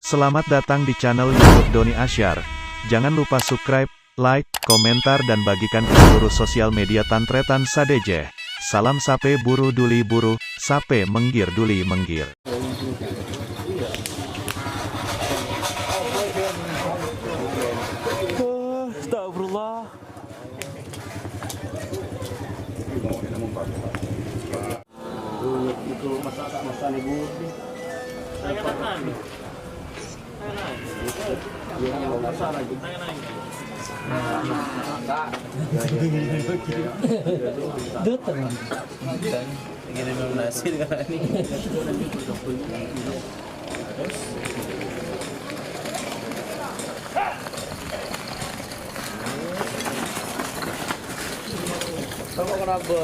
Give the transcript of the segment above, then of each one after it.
Selamat datang di channel YouTube Doni Asyar. Jangan lupa subscribe, like, komentar dan bagikan ke seluruh sosial media Tantretan Sadejeh. Salam sape buru duli buru, sape menggir duli menggir. Astagfirullah. Itu masa ibu. Gini belum nasi dengan ini. Kamu kenapa?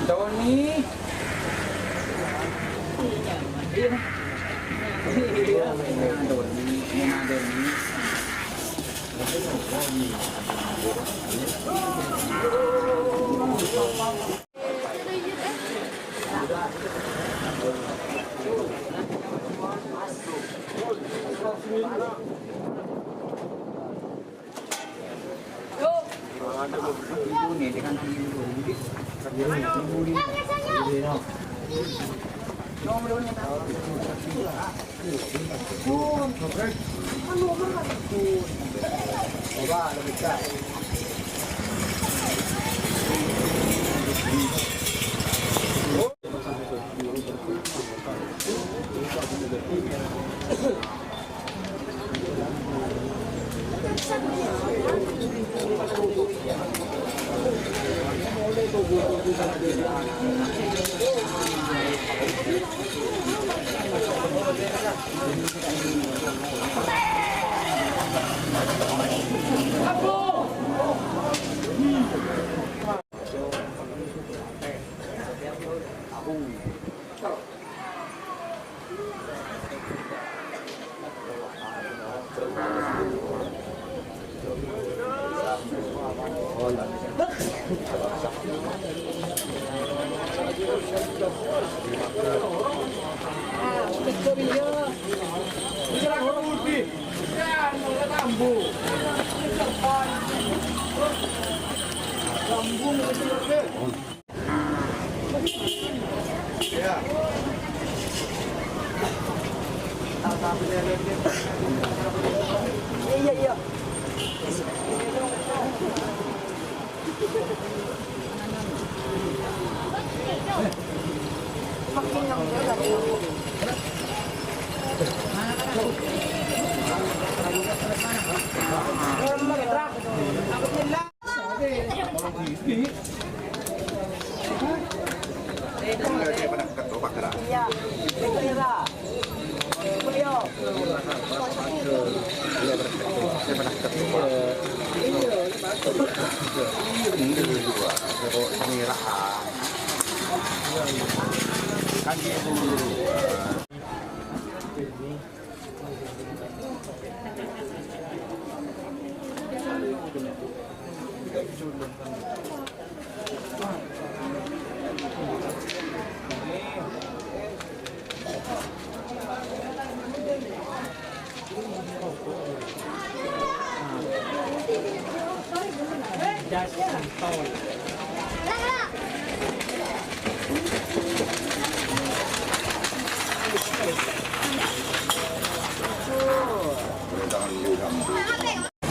Doni. Iya.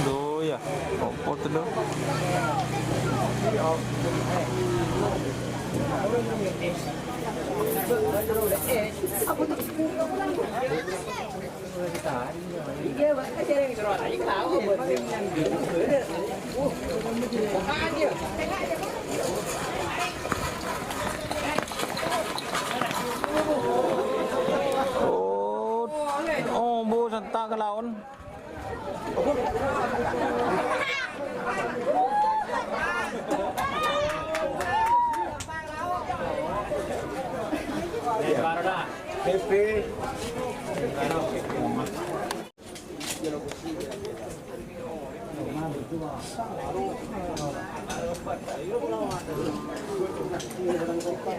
Do ya, opo tuh do. Oh, bu sentak ke lawan.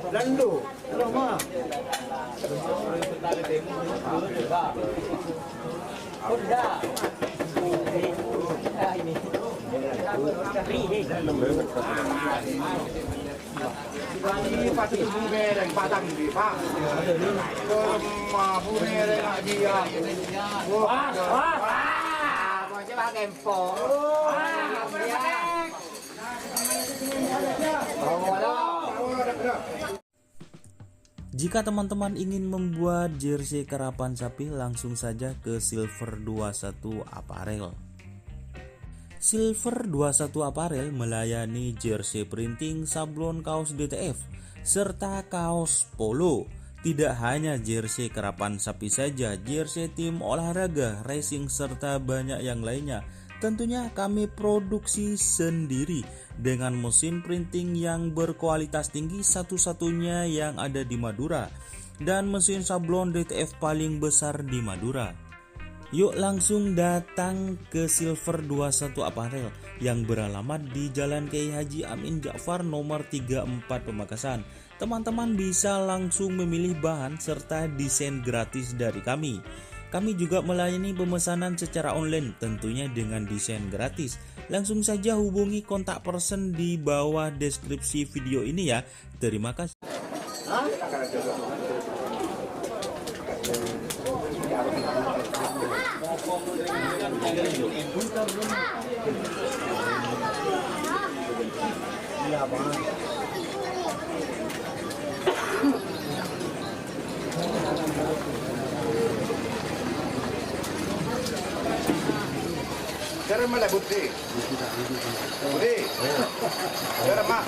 Lando, Roma. Ini pasti bunga dan padang di Pak. Rumah bunga dan dia. Wah, mau coba kempo. Jika teman-teman ingin membuat jersey karapan sapi, langsung saja ke Silver 21 Apparel. Silver 21 Apparel melayani jersey printing, sablon kaos DTF, serta kaos polo. Tidak hanya jersey karapan sapi saja, jersey tim olahraga, racing, serta banyak yang lainnya. Tentunya kami produksi sendiri dengan mesin printing yang berkualitas tinggi, satu-satunya yang ada di Madura, dan mesin sablon DTF paling besar di Madura. Yuk langsung datang ke Silver 21 Apparel yang beralamat di Jalan Kiai Haji Amin Ja'far nomor 34 Pamekasan. Teman-teman bisa langsung memilih bahan serta desain gratis dari kami. Kami juga melayani pemesanan secara online, tentunya dengan desain gratis. Langsung saja hubungi kontak person di bawah deskripsi video ini ya. Terima kasih. Cara mana Budi? Budi. Cara mak.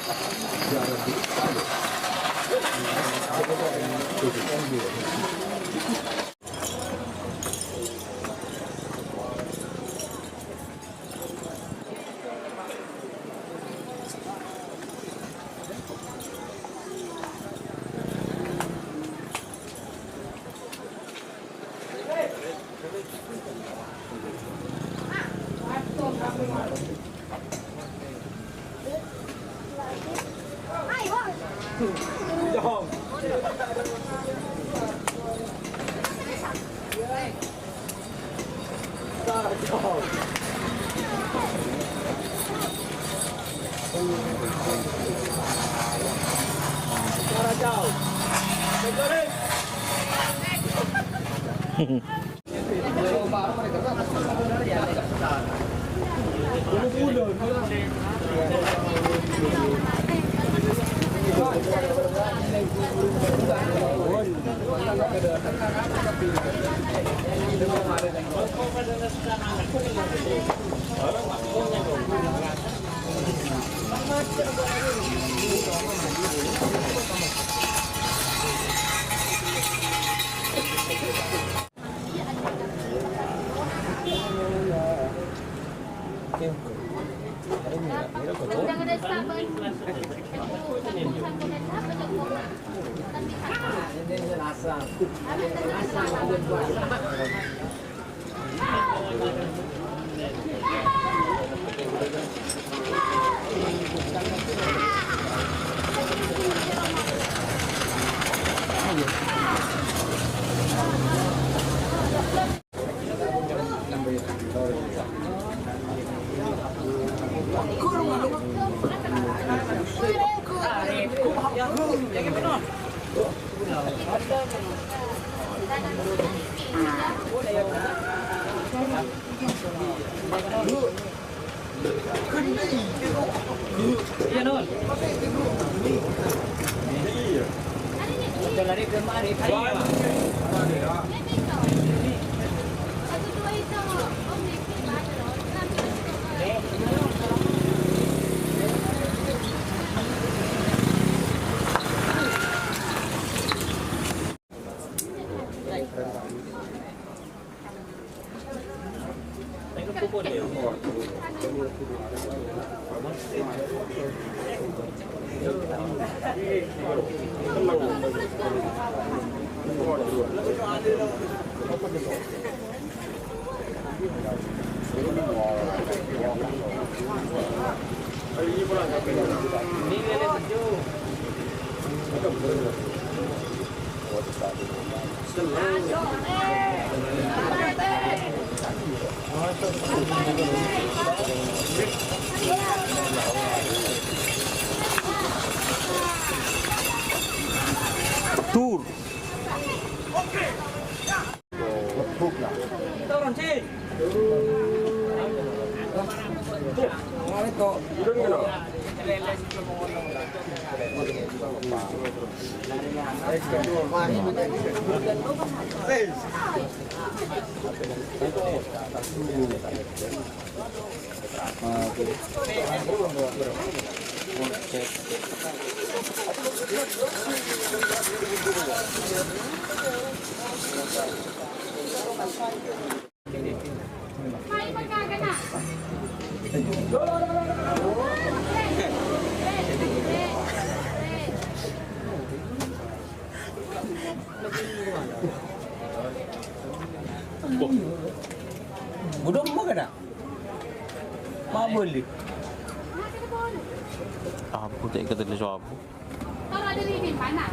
Jangan ada sabar. Ini rasa. Rasa buat puasa. Tur. Mai magkagan na. Budok mo ka na? Mabuli. Apa tak kata dia apa? Tara diri din pa na.